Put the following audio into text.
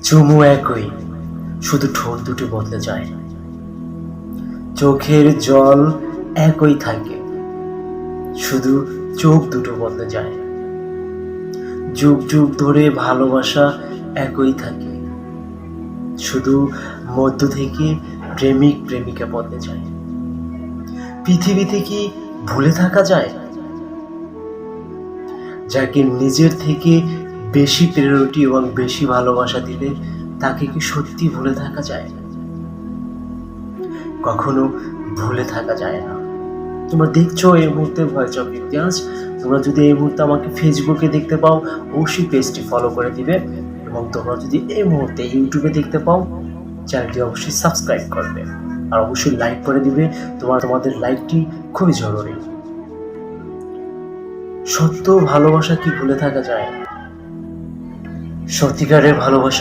চুমু একই, শুধু ঠোঁট দুটো বদলে যায়। চোখের জল একই থাকে, শুধু চোখ দুটো বদলে যায়। যুগ যুগ ধরে ভালোবাসা একই থাকে, শুধু মধ্য থেকে প্রেমিক প্রেমিকা বদলে যায়। পৃথিবীতে কি ভুলে থাকা যায়? যাকে নিজের থেকে বেশি প্রায়োরিটি এবং বেশি ভালোবাসা দিলে তাকে কি সত্যি ভুলে থাকা যায়? কখনো ভুলে থাকা যায় না। তোমরা দেখছো এই মুহূর্তে ভয়েস অফ ইতিহাস। তোমরা যদি এই মুহূর্তে আমাকে ফেসবুকে দেখতে পাও, অবশ্যই পেজটি ফলো করে দিবে, এবং তোমরা যদি এই মুহূর্তে ইউটিউবে দেখতে পাও, চ্যানেলটি অবশ্যই সাবস্ক্রাইব করবে, আর অবশ্যই লাইক করে দিবে। তোমাদের লাইকটি খুবই জরুরি। সত্য ভালোবাসা কি ভুলে থাকা যায়? সত্যিকারের ভালোবাসা